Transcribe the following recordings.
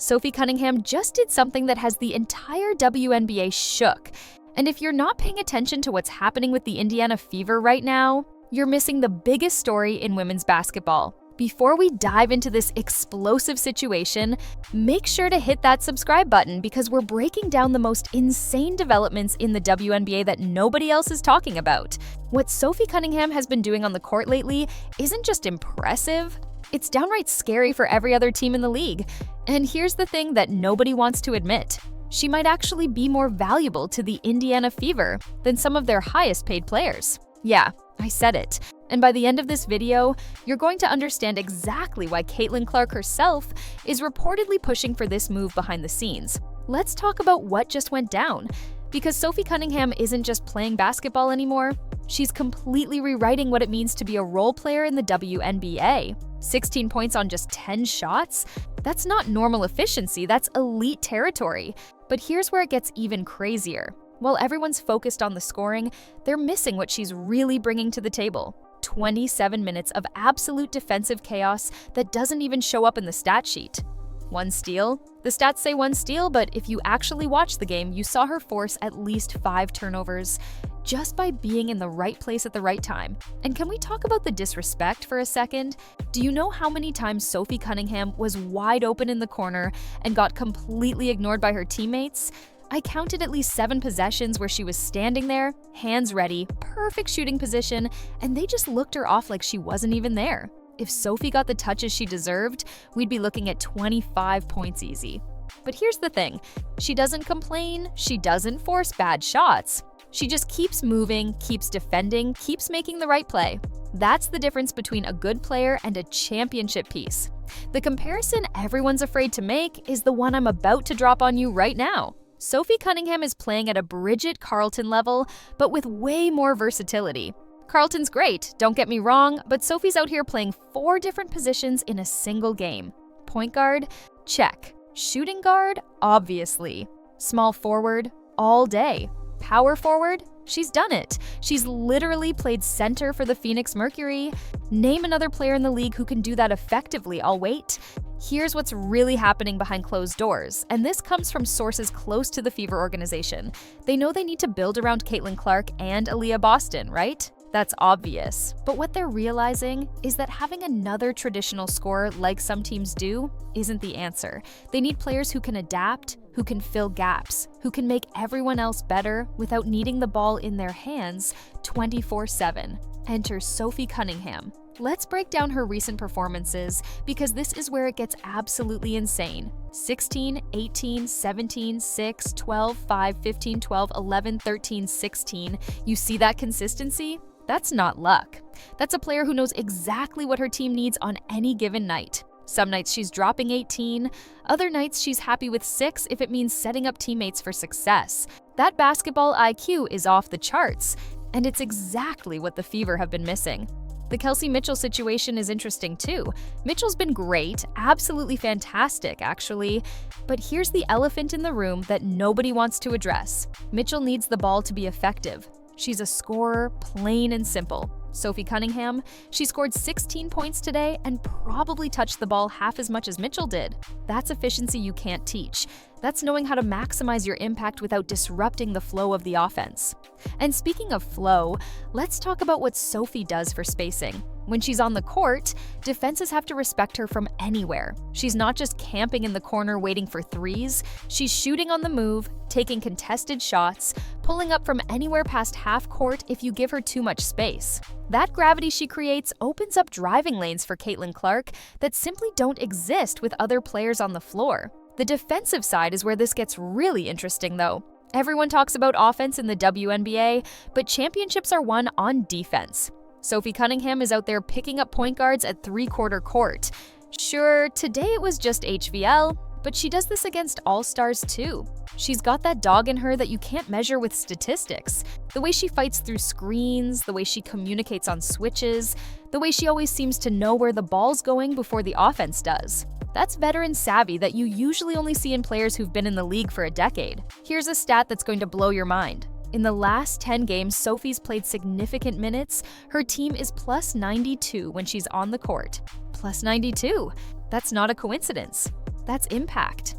Sophie Cunningham just did something that has the entire WNBA shook. And if you're not paying attention to what's happening with the Indiana Fever right now, you're missing the biggest story in women's basketball. Before we dive into this explosive situation, make sure to hit that subscribe button because we're breaking down the most insane developments in the WNBA that nobody else is talking about. What Sophie Cunningham has been doing on the court lately isn't just impressive, it's downright scary for every other team in the league. And here's the thing that nobody wants to admit. She might actually be more valuable to the Indiana Fever than some of their highest paid players. Yeah, I said it. And by the end of this video, you're going to understand exactly why Caitlin Clark herself is reportedly pushing for this move behind the scenes. Let's talk about what just went down. Because Sophie Cunningham isn't just playing basketball anymore, she's completely rewriting what it means to be a role player in the WNBA. 16 points on just 10 shots? That's not normal efficiency, that's elite territory. But here's where it gets even crazier. While everyone's focused on the scoring, they're missing what she's really bringing to the table. 27 minutes of absolute defensive chaos that doesn't even show up in the stat sheet. 1 steal? The stats say 1 steal, but if you actually watched the game, you saw her force at least 5 turnovers just by being in the right place at the right time. And can we talk about the disrespect for a second? Do you know how many times Sophie Cunningham was wide open in the corner and got completely ignored by her teammates? I counted at least 7 possessions where she was standing there, hands ready, perfect shooting position, and they just looked her off like she wasn't even there. If Sophie got the touches she deserved, we'd be looking at 25 points easy. But here's the thing, she doesn't complain, she doesn't force bad shots. She just keeps moving, keeps defending, keeps making the right play. That's the difference between a good player and a championship piece. The comparison everyone's afraid to make is the one I'm about to drop on you right now. Sophie Cunningham is playing at a Bridget Carleton level, but with way more versatility. Carleton's great, don't get me wrong, but Sophie's out here playing 4 different positions in a single game. Point guard? Check. Shooting guard? Obviously. Small forward? All day. Power forward? She's done it. She's literally played center for the Phoenix Mercury. Name another player in the league who can do that effectively, I'll wait. Here's what's really happening behind closed doors, and this comes from sources close to the Fever organization. They know they need to build around Caitlin Clark and Aaliyah Boston, right? That's obvious. But what they're realizing is that having another traditional scorer like some teams do isn't the answer. They need players who can adapt, who can fill gaps, who can make everyone else better without needing the ball in their hands 24/7. Enter Sophie Cunningham. Let's break down her recent performances because this is where it gets absolutely insane. 16, 18, 17, 6, 12, 5, 15, 12, 11, 13, 16. You see that consistency? That's not luck. That's a player who knows exactly what her team needs on any given night. Some nights she's dropping 18, other nights she's happy with 6 if it means setting up teammates for success. That basketball IQ is off the charts, and it's exactly what the Fever have been missing. The Kelsey Mitchell situation is interesting too. Mitchell's been great, absolutely fantastic actually, but here's the elephant in the room that nobody wants to address. Mitchell needs the ball to be effective. She's a scorer, plain and simple. Sophie Cunningham, she scored 16 points today and probably touched the ball half as much as Mitchell did. That's efficiency you can't teach. That's knowing how to maximize your impact without disrupting the flow of the offense. And speaking of flow, let's talk about what Sophie does for spacing. When she's on the court, defenses have to respect her from anywhere. She's not just camping in the corner waiting for threes, she's shooting on the move, taking contested shots, pulling up from anywhere past half court if you give her too much space. That gravity she creates opens up driving lanes for Caitlin Clark that simply don't exist with other players on the floor. The defensive side is where this gets really interesting though. Everyone talks about offense in the WNBA, but championships are won on defense. Sophie Cunningham is out there picking up point guards at 3/4 court. Sure, today it was just HVL, but she does this against all-stars too. She's got that dog in her that you can't measure with statistics. The way she fights through screens, the way she communicates on switches, the way she always seems to know where the ball's going before the offense does. That's veteran savvy that you usually only see in players who've been in the league for a decade. Here's a stat that's going to blow your mind. In the last 10 games Sophie's played significant minutes, her team is plus 92 when she's on the court. Plus 92. That's not a coincidence. That's impact.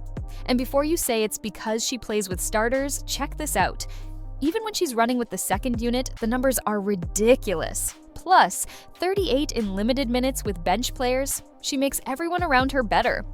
And before you say it's because she plays with starters, check this out. Even when she's running with the second unit, the numbers are ridiculous. Plus, 38 in limited minutes with bench players, she makes everyone around her better.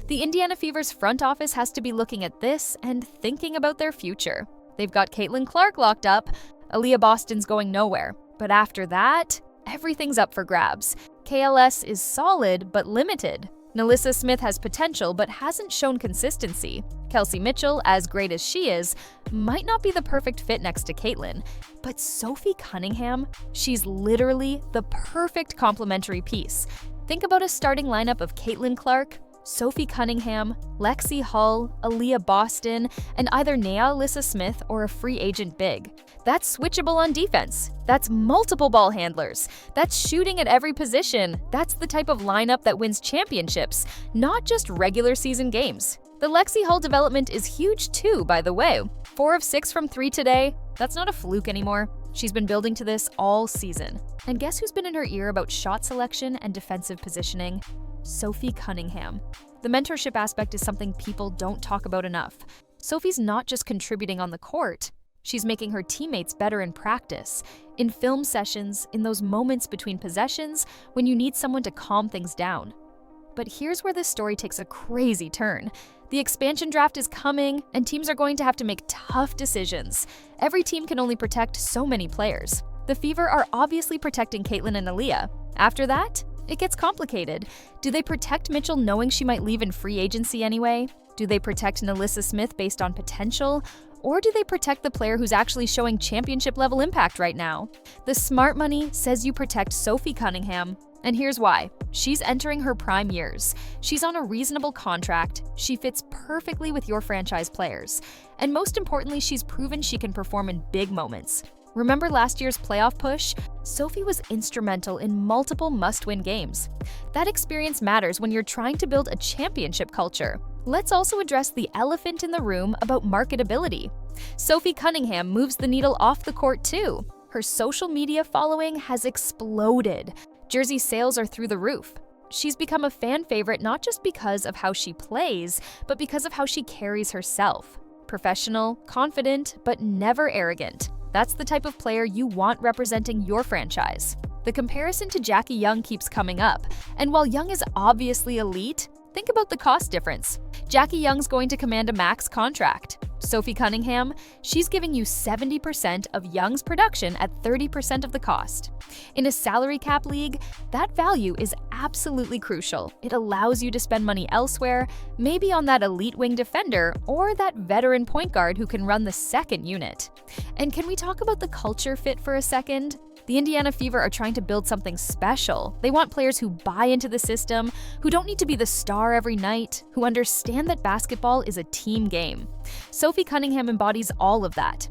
The Indiana Fever's front office has to be looking at this and thinking about their future. They've got Caitlin Clark locked up, Aaliyah Boston's going nowhere. But after that, everything's up for grabs. KLS is solid but limited. Nalissa Smith has potential but hasn't shown consistency. Kelsey Mitchell, as great as she is, might not be the perfect fit next to Caitlin. But Sophie Cunningham, she's literally the perfect complementary piece. Think about a starting lineup of Caitlin Clark, Sophie Cunningham, Lexi Hull, Aaliyah Boston, and either Nea Alyssa Smith or a free agent big. That's switchable on defense. That's multiple ball handlers. That's shooting at every position. That's the type of lineup that wins championships, not just regular season games. The Lexi Hull development is huge too, by the way. 4 of 6 from 3 today. That's not a fluke anymore. She's been building to this all season. And guess who's been in her ear about shot selection and defensive positioning? Sophie Cunningham. The mentorship aspect is something people don't talk about enough. Sophie's not just contributing on the court. She's making her teammates better in practice, in film sessions, in those moments between possessions when you need someone to calm things down. But here's where this story takes a crazy turn. The expansion draft is coming, and teams are going to have to make tough decisions. Every team can only protect so many players. The Fever are obviously protecting Caitlin and Aaliyah. After that, it gets complicated. Do they protect Mitchell knowing she might leave in free agency anyway? Do they protect Nalissa Smith based on potential? Or do they protect the player who's actually showing championship-level impact right now? The smart money says you protect Sophie Cunningham, and here's why. She's entering her prime years. She's on a reasonable contract. She fits perfectly with your franchise players. And most importantly, she's proven she can perform in big moments. Remember last year's playoff push? Sophie was instrumental in multiple must-win games. That experience matters when you're trying to build a championship culture. Let's also address the elephant in the room about marketability. Sophie Cunningham moves the needle off the court too. Her social media following has exploded. Jersey sales are through the roof. She's become a fan favorite not just because of how she plays, but because of how she carries herself. Professional, confident, but never arrogant. That's the type of player you want representing your franchise. The comparison to Jackie Young keeps coming up, and while Young is obviously elite, think about the cost difference. Jackie Young's going to command a max contract. Sophie Cunningham, she's giving you 70% of Young's production at 30% of the cost. In a salary cap league, that value is absolutely crucial. It allows you to spend money elsewhere, maybe on that elite wing defender or that veteran point guard who can run the second unit. And can we talk about the culture fit for a second? The Indiana Fever are trying to build something special. They want players who buy into the system, who don't need to be the star every night, who understand that basketball is a team game. Sophie Cunningham embodies all of that.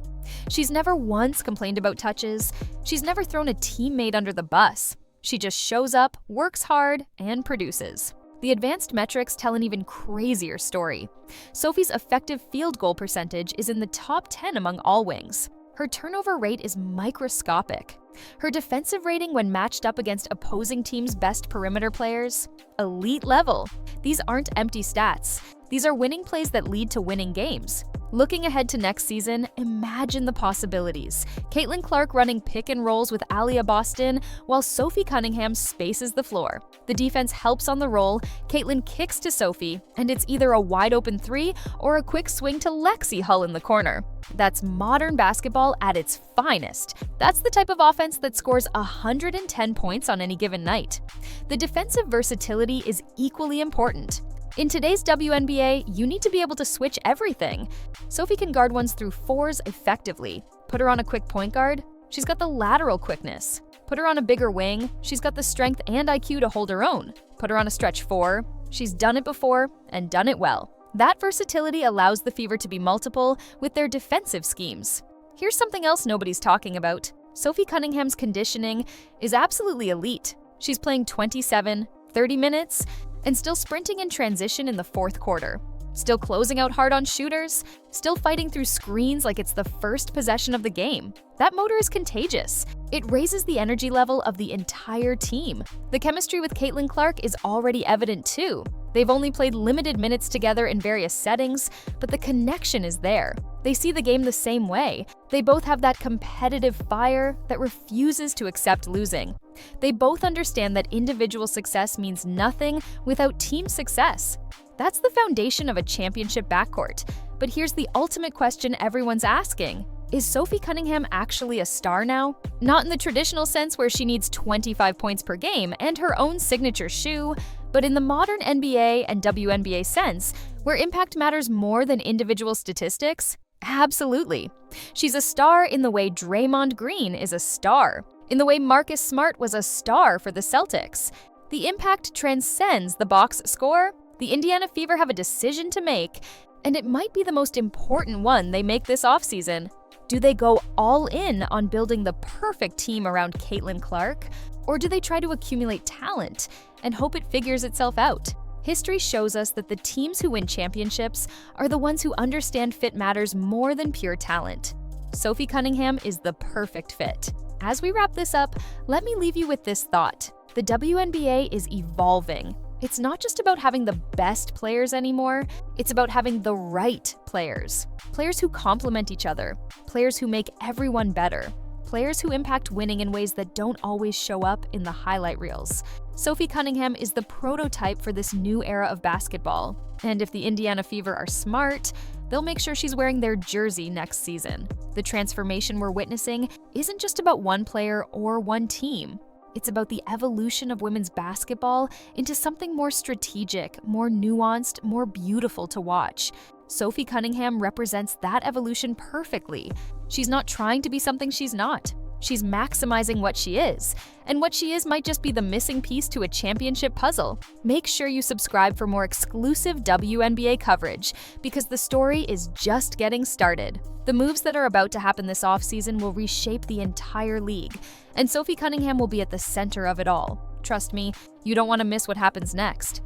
She's never once complained about touches. She's never thrown a teammate under the bus. She just shows up, works hard, and produces. The advanced metrics tell an even crazier story. Sophie's effective field goal percentage is in the top 10 among all wings. Her turnover rate is microscopic. Her defensive rating when matched up against opposing teams' best perimeter players? Elite level. These aren't empty stats. These are winning plays that lead to winning games. Looking ahead to next season, imagine the possibilities. Caitlin Clark running pick and rolls with Aaliyah Boston, while Sophie Cunningham spaces the floor. The defense helps on the roll, Caitlin kicks to Sophie, and it's either a wide open three or a quick swing to Lexi Hull in the corner. That's modern basketball at its finest. That's the type of offense that scores 110 points on any given night. The defensive versatility is equally important. In today's WNBA, you need to be able to switch everything. Sophie can guard ones through fours effectively. Put her on a quick point guard, she's got the lateral quickness. Put her on a bigger wing, she's got the strength and IQ to hold her own. Put her on a stretch four, she's done it before and done it well. That versatility allows the Fever to be multiple with their defensive schemes. Here's something else nobody's talking about. Sophie Cunningham's conditioning is absolutely elite. She's playing 27, 30 minutes, and still sprinting in transition in the fourth quarter. Still closing out hard on shooters, still fighting through screens like it's the first possession of the game. That motor is contagious. It raises the energy level of the entire team. The chemistry with Caitlin Clark is already evident too. They've only played limited minutes together in various settings, but the connection is there. They see the game the same way. They both have that competitive fire that refuses to accept losing. They both understand that individual success means nothing without team success. That's the foundation of a championship backcourt. But here's the ultimate question everyone's asking. Is Sophie Cunningham actually a star now? Not in the traditional sense where she needs 25 points per game and her own signature shoe, but in the modern NBA and WNBA sense, where impact matters more than individual statistics? Absolutely. She's a star in the way Draymond Green is a star, in the way Marcus Smart was a star for the Celtics. The impact transcends the box score. The Indiana Fever have a decision to make, and it might be the most important one they make this offseason. Do they go all in on building the perfect team around Caitlin Clark, or do they try to accumulate talent and hope it figures itself out? History shows us that the teams who win championships are the ones who understand fit matters more than pure talent. Sophie Cunningham is the perfect fit. As we wrap this up, let me leave you with this thought. The WNBA is evolving. It's not just about having the best players anymore, it's about having the right players. Players who complement each other, players who make everyone better, players who impact winning in ways that don't always show up in the highlight reels. Sophie Cunningham is the prototype for this new era of basketball. And if the Indiana Fever are smart, they'll make sure she's wearing their jersey next season. The transformation we're witnessing isn't just about one player or one team. It's about the evolution of women's basketball into something more strategic, more nuanced, more beautiful to watch. Sophie Cunningham represents that evolution perfectly. She's not trying to be something she's not. She's maximizing what she is, and what she is might just be the missing piece to a championship puzzle. Make sure you subscribe for more exclusive WNBA coverage, because the story is just getting started. The moves that are about to happen this offseason will reshape the entire league, and Sophie Cunningham will be at the center of it all. Trust me, you don't want to miss what happens next.